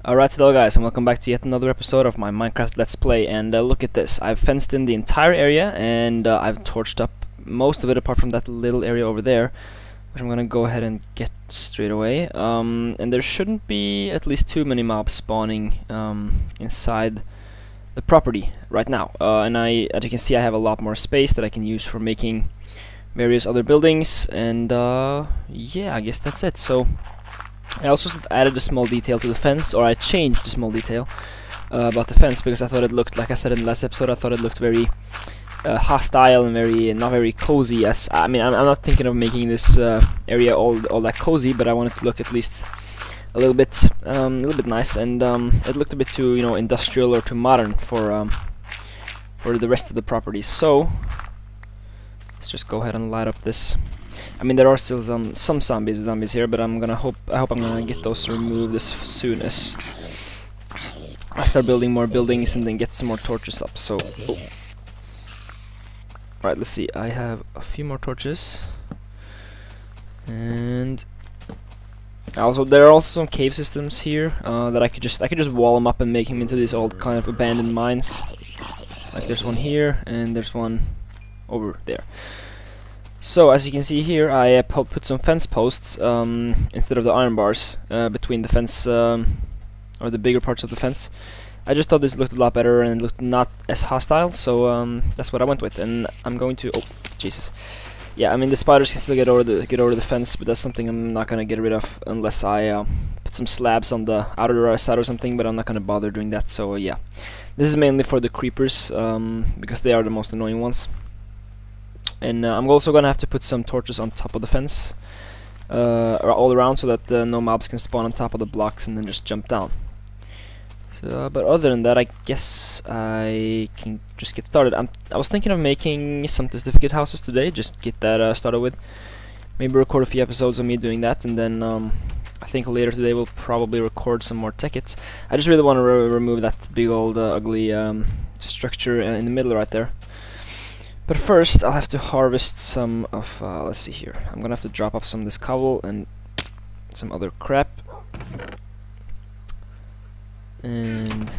Alright, hello guys, and welcome back to yet another episode of my Minecraft Let's Play. And look at this, I've fenced in the entire area, and I've torched up most of it apart from that little area over there, which I'm gonna go ahead and get straight away. And there shouldn't be at least too many mobs spawning inside the property right now. And as you can see, I have a lot more space that I can use for making various other buildings, and yeah, I guess that's it. So I also added a small detail to the fence, or I changed a small detail about the fence, because I thought it looked, like I said in the last episode, I thought it looked very hostile and not very cozy. As I mean, I'm not thinking of making this area all that cozy, but I wanted to look at least a little bit nice, and it looked a bit too, industrial or too modern for the rest of the property. So let's just go ahead and light up this. I mean, there are still some zombies here, but I hope I'm gonna get those removed as soon as I start building more buildings and then get some more torches up. So, right, let's see. I have a few more torches, and also there are also some cave systems here that I could just wall them up and make them into these old kind of abandoned mines. Like there's one here, and there's one over there. So as you can see here, I put some fence posts instead of the iron bars between the fence, or the bigger parts of the fence. I just thought this looked a lot better and it looked not as hostile, so that's what I went with. And I'm going to, oh Jesus, yeah, I mean the spiders can still get over the fence, but that's something I'm not gonna get rid of unless I put some slabs on the outer side or something. But I'm not gonna bother doing that. So yeah, this is mainly for the creepers because they are the most annoying ones. And I'm also gonna have to put some torches on top of the fence all around, so that no mobs can spawn on top of the blocks and then just jump down. So, but other than that, I guess I can just get started. I was thinking of making some Testificate houses today, just get that started with. Maybe record a few episodes of me doing that, and then I think later today we'll probably record some more tickets. I just really want to remove that big old ugly structure in the middle right there. But first, I'll have to harvest some of, let's see here. I'm gonna have to drop off some of this cobble and some other crap. And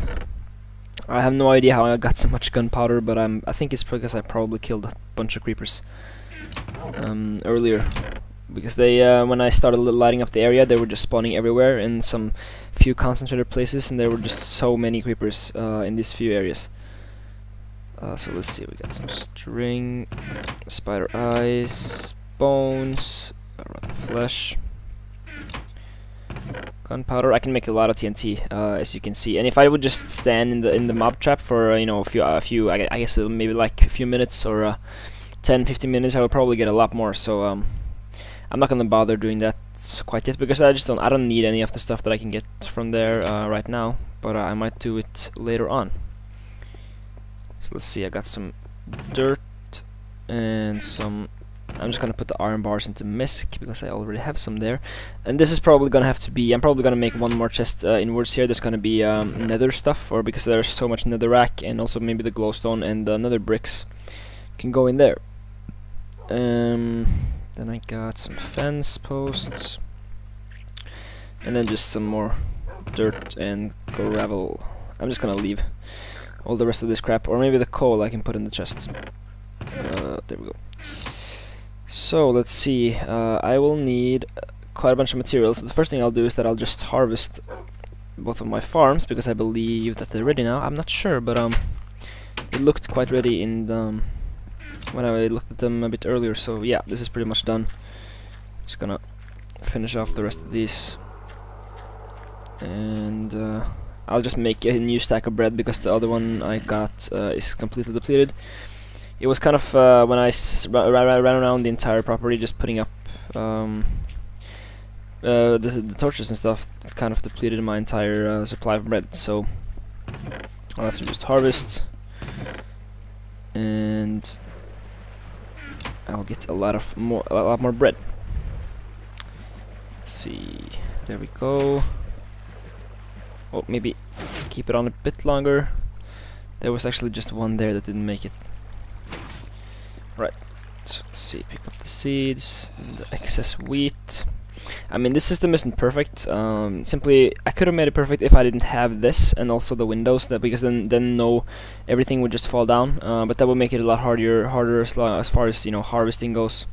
I have no idea how I got so much gunpowder, but I think it's because I probably killed a bunch of creepers earlier. Because they, when I started lighting up the area, they were just spawning everywhere in some few concentrated places, and there were just so many creepers in these few areas. So let's see, we got some string, spider eyes, bones, rotten flesh, gunpowder. I can make a lot of TNT, as you can see. And if I would just stand in the mob trap for a few, I guess maybe like a few minutes or 10-15 minutes, I would probably get a lot more. So I'm not gonna bother doing that quite yet, because I don't need any of the stuff that I can get from there right now. But I might do it later on. So let's see, I got some dirt and some, I'm just gonna put the iron bars into misc because I already have some there. And this is probably gonna have to be, I'm probably gonna make one more chest inwards here. There's gonna be nether stuff, or because there's so much netherrack, and also maybe the glowstone and the nether bricks can go in there. Then I got some fence posts, and then just some more dirt and gravel. I'm just gonna leave all the rest of this crap, or maybe the coal I can put in the chests. There we go. So let's see, I will need quite a bunch of materials. The first thing I'll do is that I'll just harvest both of my farms, because I believe that they're ready now. I'm not sure, but it looked quite ready in the, when I looked at them a bit earlier. So yeah, this is pretty much done. Just gonna finish off the rest of these, and I'll just make a new stack of bread, because the other one I got is completely depleted. It was kind of when I ran around the entire property just putting up the torches and stuff, it kind of depleted my entire supply of bread. So I'll have to just harvest, and I'll get a lot more bread. Let's see, there we go. Oh, maybe keep it on a bit longer. There was actually just one there that didn't make it. Right, so let's see, pick up the seeds and the excess wheat. I mean, this system isn't perfect. Simply, I could have made it perfect if I didn't have this and also the windows, that because then no, everything would just fall down. But that would make it a lot harder as far as harvesting goes.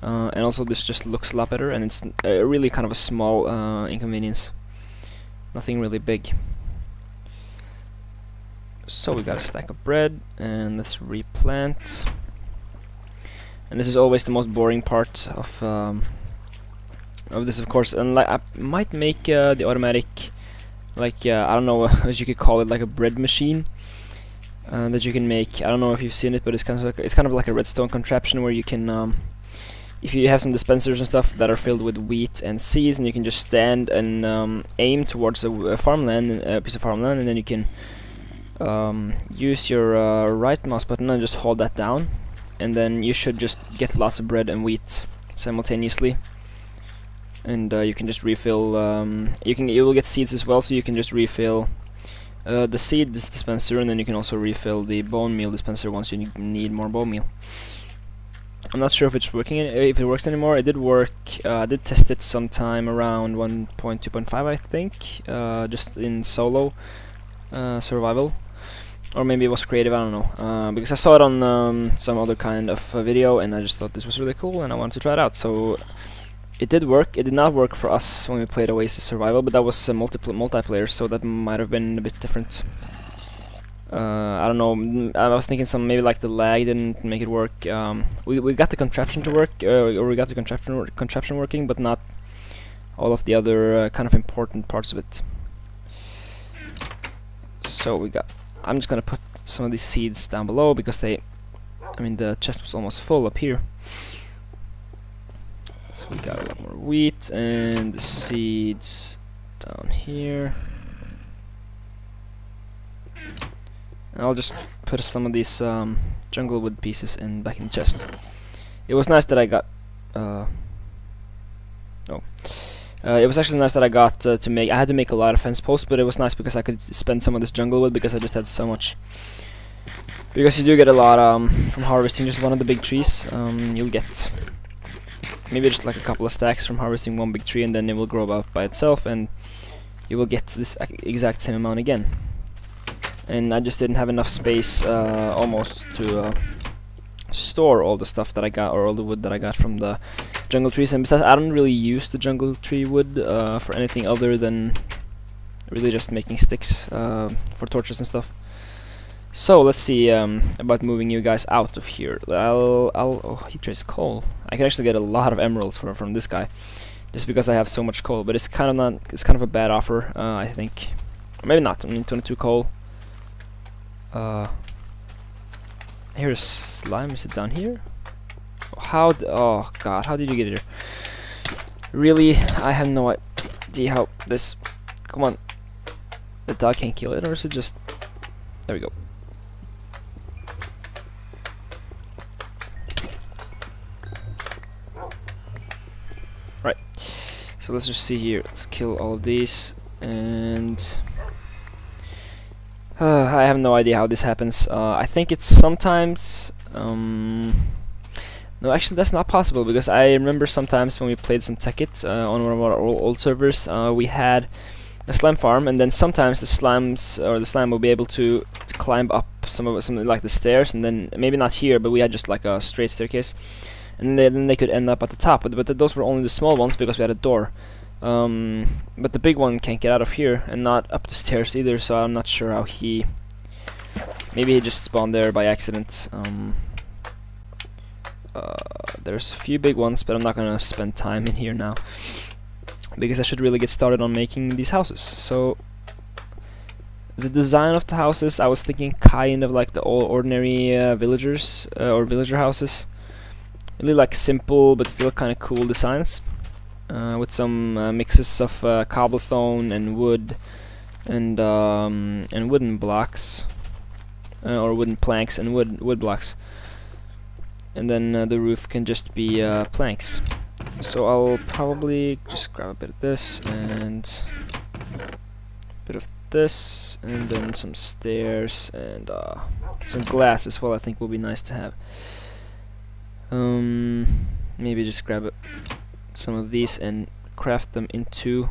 And also, this just looks a lot better, and it's really kind of a small inconvenience. Nothing really big. So we got a stack of bread, and let's replant. And this is always the most boring part of this, of course. And I might make the automatic, like I don't know, as you could call it, like a bread machine that you can make. I don't know if you've seen it, but it's kind of like a redstone contraption where you can, if you have some dispensers and stuff that are filled with wheat and seeds, and you can just stand and aim towards a farmland, a piece of farmland, and then you can use your right mouse button and just hold that down, and then you should just get lots of bread and wheat simultaneously. And you can just refill. You will get seeds as well, so you can just refill the seed dispenser, and then you can also refill the bone meal dispenser once you need more bone meal. I'm not sure if it's working, if it works anymore. It did work. I did test it sometime around 1.2.5, I think, just in solo survival, or maybe it was creative. I don't know, because I saw it on some other kind of video, and I just thought this was really cool, and I wanted to try it out. So it did work. It did not work for us when we played Oasis Survival, but that was multiplayer, so that might have been a bit different. I don't know. I was thinking maybe like the lag didn't make it work. We got the contraption to work, or we got the contraption working, but not all of the other kind of important parts of it. So I'm just gonna put some of these seeds down below because the chest was almost full up here. So we got a lot more wheat and the seeds down here. And I'll just put some of these jungle wood pieces back in the chest. It was nice that I got. It was actually nice that I got to make. I had to make a lot of fence posts, but it was nice because I could spend some of this jungle wood because I just had so much. Because you do get a lot from harvesting just one of the big trees. You'll get maybe just like a couple of stacks from harvesting one big tree, and then it will grow up by itself, and you will get this exact same amount again. And I just didn't have enough space almost to store all the stuff that I got, or all the wood that I got from the jungle trees. And besides, I don't really use the jungle tree wood for anything other than really just making sticks for torches and stuff. So let's see about moving you guys out of here. Oh, he trades coal. I can actually get a lot of emeralds from this guy, just because I have so much coal. But it's kind of not. It's kind of a bad offer, I think. Or maybe not. I mean, 22 coal. Here's slime. Is it down here? Oh god, how did you get here? Really, I have no idea how this. Come on, the dog can't kill it, or is it just? There we go. Right. So let's just see here. Let's kill all of these and. I have no idea how this happens. I think it's sometimes. No, actually, that's not possible, because I remember sometimes when we played some Testificate on one of our old servers, we had a slime farm, and then sometimes the slime will be able to climb up something like the stairs, and then maybe not here, but we had just like a straight staircase, and then they could end up at the top. But those were only the small ones because we had a door. But the big one can't get out of here, and not up the stairs either, so I'm not sure how he. Maybe he just spawned there by accident. There's a few big ones, but I'm not gonna spend time in here now, because I should really get started on making these houses. So the design of the houses, I was thinking kind of like the ordinary villagers or villager houses, really like simple but still kind of cool designs. With some mixes of cobblestone and wood and wooden blocks, or wooden planks and wood blocks, and then the roof can just be planks. So I'll probably just grab a bit of this and a bit of this, and then some stairs and some glass as well. I think will be nice to have. Maybe just grab some of these and craft them into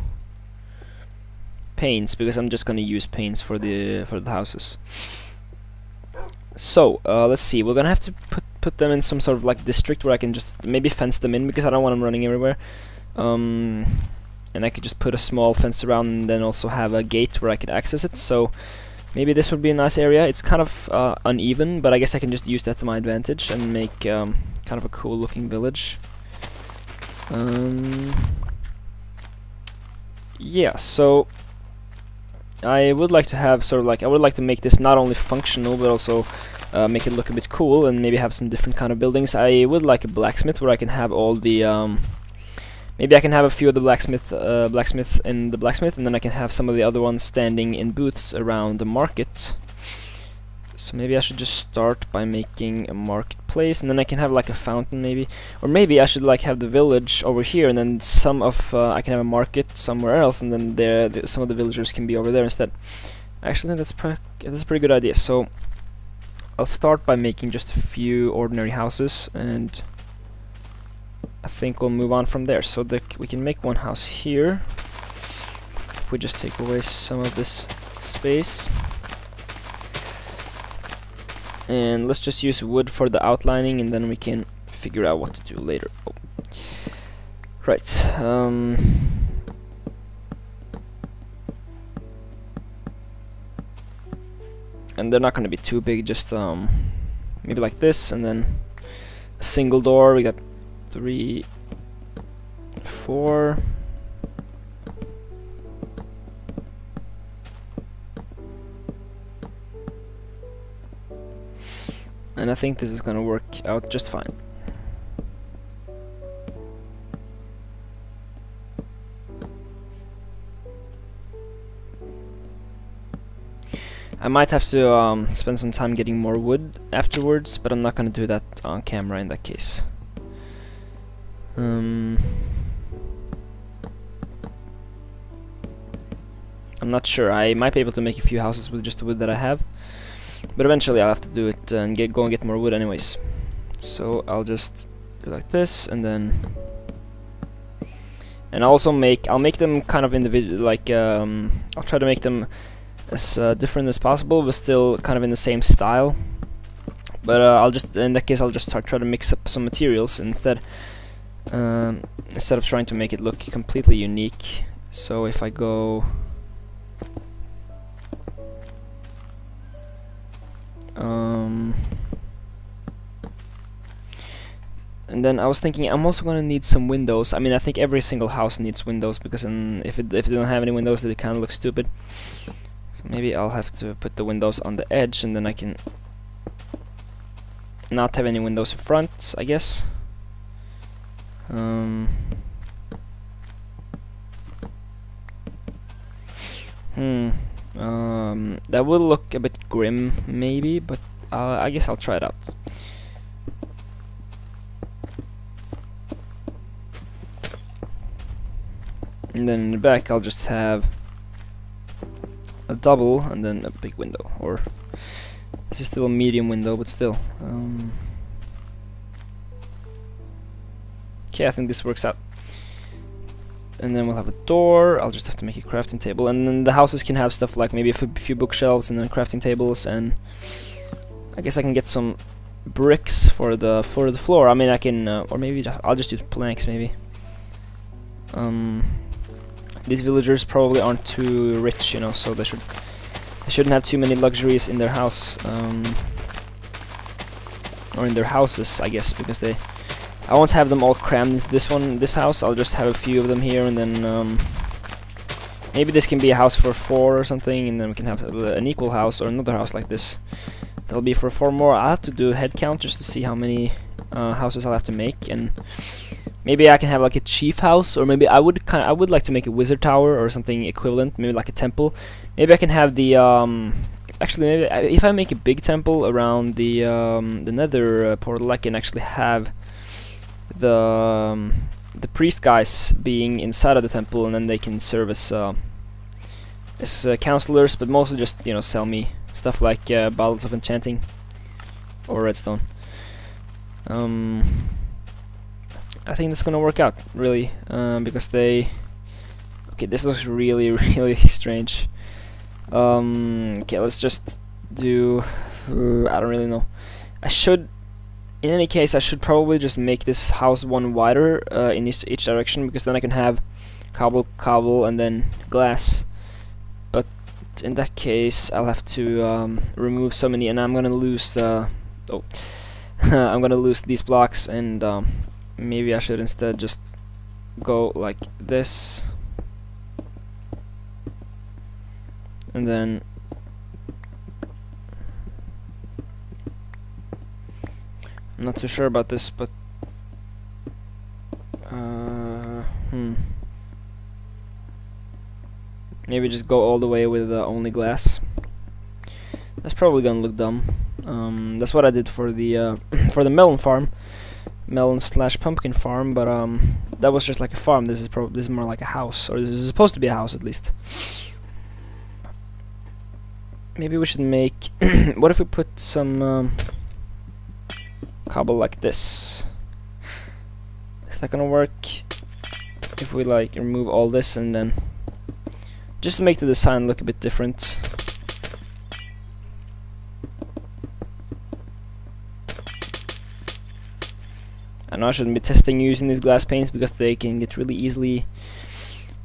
panes, because I'm just gonna use panes for the houses. So let's see, we're gonna have to put them in some sort of like district where I can just maybe fence them in, because I don't want them running everywhere. And I could just put a small fence around and then also have a gate where I could access it. So maybe this would be a nice area. It's kind of uneven, but I guess I can just use that to my advantage and make kind of a cool looking village. Yeah, so I would like to have sort of like, I would like to make this not only functional but also make it look a bit cool and maybe have some different kind of buildings. I would like a blacksmith where I can have all the maybe I can have a few of the blacksmiths in the blacksmith, and then I can have some of the other ones standing in booths around the market. So maybe I should just start by making a marketplace, and then I can have like a fountain maybe. Or maybe I should like have the village over here, and then some of I can have a market somewhere else, and then some of the villagers can be over there instead. I actually think that's a pretty good idea. So I'll start by making just a few ordinary houses, and I think we'll move on from there. So we can make one house here. If we just take away some of this space. And let's just use wood for the outlining, and then we can figure out what to do later. Oh. Right. And they're not going to be too big, just maybe like this, and then a single door. We got 3, 4. And I think this is gonna work out just fine. I might have to spend some time getting more wood afterwards, but I'm not gonna do that on camera in that case. I'm not sure. I might be able to make a few houses with just the wood that I have, but eventually I'll have to do it and go and get more wood anyways. So I'll just do like this, and then I'll make them kind of individual, like I'll try to make them as different as possible, but still kind of in the same style. But in that case I'll just try to mix up some materials instead of trying to make it look completely unique. So if I go and then I was thinking I'm also gonna need some windows. I mean, I think every single house needs windows, because if they don't have any windows, it kind of looks stupid. So maybe I'll have to put the windows on the edge, and then I can not have any windows in front, I guess. That will look a bit grim, maybe, but I guess I'll try it out. And then in the back I'll just have a double and then a big window, or this is still a medium window, but still. Okay, I think this works out. And then we'll have a door. I'll just have to make a crafting table, and then the houses can have stuff like maybe a few bookshelves and then crafting tables, and I guess I can get some bricks for the floor. I mean, I can, or maybe I'll just use planks maybe. These villagers probably aren't too rich, you know, so they shouldn't have too many luxuries in their house, or in their houses, I guess, because I won't have them all crammed into this house. I'll just have a few of them here, and then maybe this can be a house for 4 or something, and then we can have an equal house or another house like this. That'll be for 4 more. I'll have to do a head count just to see how many houses I'll have to make, and maybe I can have like a chief house, or maybe I would like to make a wizard tower or something equivalent, maybe like a temple. Maybe I can have the actually, maybe if I make a big temple around the nether portal, I can actually have the priest guys being inside of the temple, and then they can serve as counselors, but mostly just, you know, sell me stuff like bottles of enchanting or redstone. I think that's gonna work out really, because they. Okay, this looks really, really strange. Okay, let's just do. I don't really know. I should. In any case, I should probably just make this house one wider in each direction, because then I can have cobble, and then glass. But in that case, I'll have to remove so many, and I'm gonna lose. I'm gonna lose these blocks, and maybe I should instead just go like this, and then I'm not too sure about this, but maybe just go all the way with only glass. That's probably gonna look dumb. That's what I did for the for the melon farm, melon/pumpkin farm, but that was just like a farm. This is more like a house, or this is supposed to be a house at least. Maybe we should make. What if we put some cobble like this? Is that gonna work? If we like remove all this and then just to make the design look a bit different. I know I shouldn't be testing using these glass panes because they can get really easily,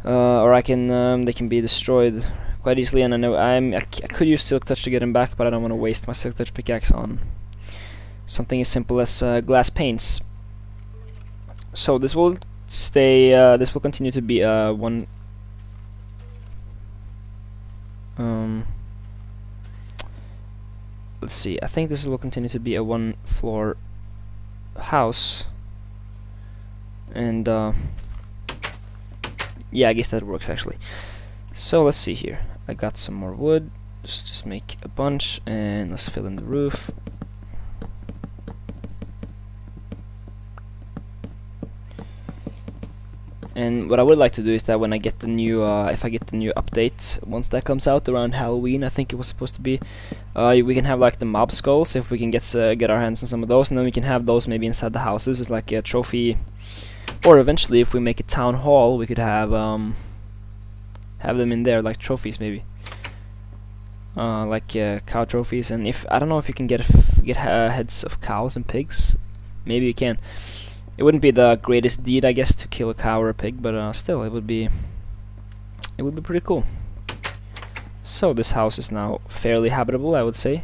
or they can be destroyed quite easily. And I know I could use silk touch to get them back, but I don't want to waste my silk touch pickaxe on something as simple as glass panes. So this will stay. This will continue to be one. Let's see. I think this will continue to be a one-floor house, and yeah, I guess that works actually. So let's see here. I got some more wood. Just make a bunch, and let's fill in the roof. And what I would like to do is that when I get the new, if I get the new update, once that comes out around Halloween, I think it was supposed to be, we can have like the mob skulls if we can get our hands on some of those, and then we can have those maybe inside the houses as like a trophy, or eventually if we make a town hall, we could have them in there like trophies maybe, like cow trophies. And if I don't know if you can get heads of cows and pigs, maybe you can. It wouldn't be the greatest deed, I guess, to kill a cow or a pig, but still, it would be pretty cool. So this house is now fairly habitable, I would say.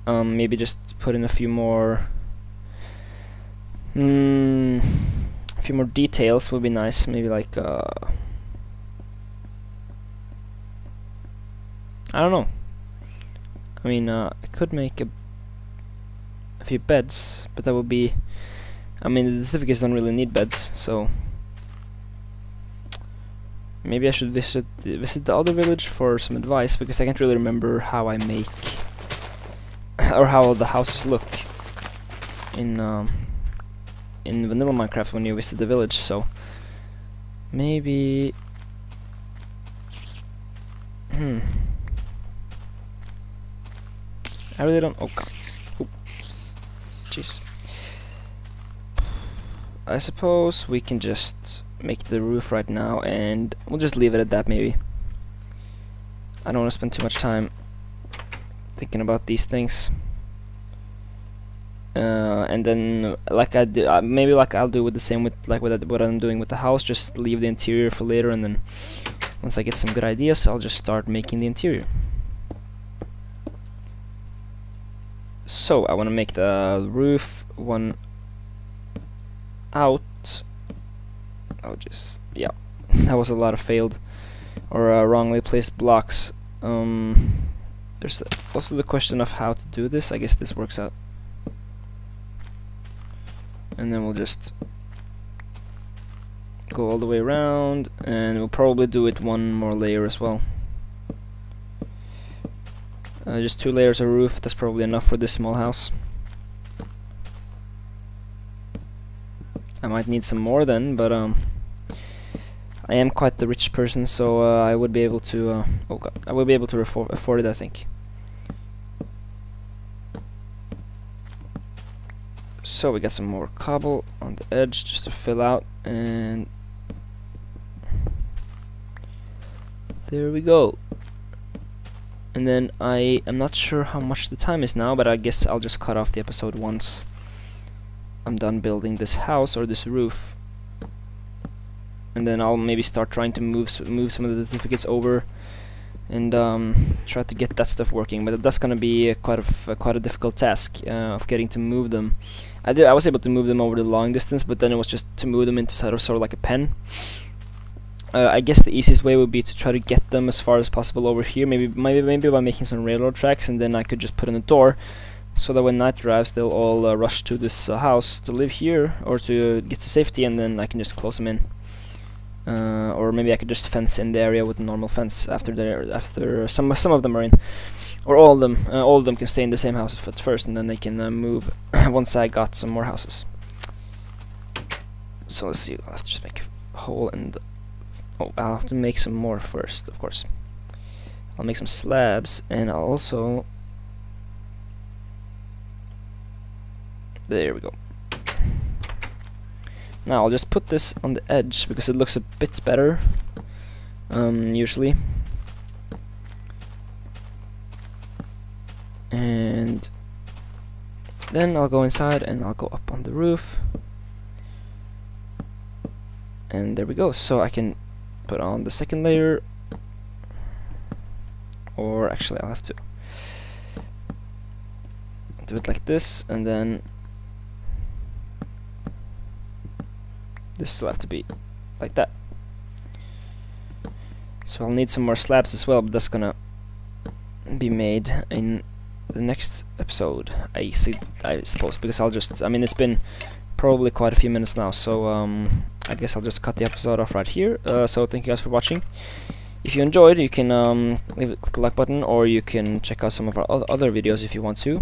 Maybe just put in a few more details would be nice. Maybe like I don't know. I mean, I could make a few beds, but that would be. I mean, the Testificates don't really need beds, so maybe I should visit the other village for some advice, because I can't really remember how I make or how the houses look in vanilla Minecraft when you visit the village. So maybe I really don't. Oh god! Jeez. I suppose we can just make the roof right now, and we'll just leave it at that maybe. I don't want to spend too much time thinking about these things. And then, like I do, maybe like I'll do with the same with like what I'm doing with the house. Just leave the interior for later, and then once I get some good ideas, I'll just start making the interior. So I want to make the roof one out. Oh, just yeah, that was a lot of failed or wrongly placed blocks. There's also the question of how to do this. I guess this works out, and then we'll just go all the way around, and we'll probably do it one more layer as well. Just 2 layers of roof. That's probably enough for this small house. I might need some more then, but I am quite the rich person, so I would be able to. Oh god, I would be able to afford it, I think. So So we got some more cobble on the edge just to fill out, and there we go. And then I am not sure how much the time is now, but I guess I'll just cut off the episode once I'm done building this house or this roof, and then I'll maybe start trying to move some of the certificates over and try to get that stuff working. But that's gonna be quite a difficult task of getting to move them. I was able to move them over the long distance, but then it was just to move them into sort of like a pen. I guess the easiest way would be to try to get them as far as possible over here. Maybe by making some railroad tracks, and then I could just put in a door, so that when night arrives, they'll all rush to this house to live here or to get to safety, and then I can just close them in. Or maybe I could just fence in the area with a normal fence after some of them are in, or all of them. All of them can stay in the same house at first, and then they can move once I got some more houses. So let's see. I'll have to just make a hole, and I'll have to make some more first, of course. I'll make some slabs, and I'll also. There we go. Now I'll just put this on the edge because it looks a bit better, usually. And then I'll go inside and I'll go up on the roof. And there we go. So I can put on the second layer, or actually I'll have to do it like this, and then this will have to be like that. So I'll need some more slabs as well, but that's gonna be made in the next episode, I suppose, because I mean it's been probably quite a few minutes now, so I guess I'll just cut the episode off right here. So thank you guys for watching. If you enjoyed, you can click the like button, or you can check out some of our other videos if you want to.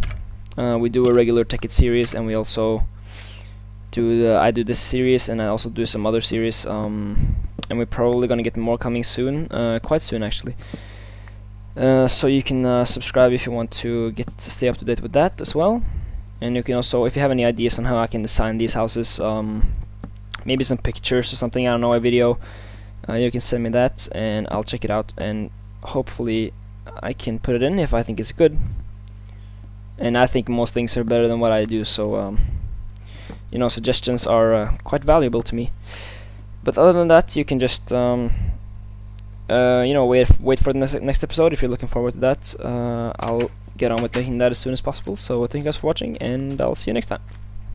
We do a regular Tech It series, and we also I do this series, and I also do some other series, and we're probably gonna get more coming soon, quite soon actually. So you can subscribe if you want to stay up to date with that as well. And you can also, if you have any ideas on how I can design these houses, maybe some pictures or something, I don't know, a video, you can send me that and I'll check it out, and hopefully I can put it in if I think it's good. And I think most things are better than what I do, so you know, suggestions are quite valuable to me. But other than that, you can just you know, wait for the next episode if you're looking forward to that. I'll get on with making that as soon as possible. So thank you guys for watching, and I'll see you next time.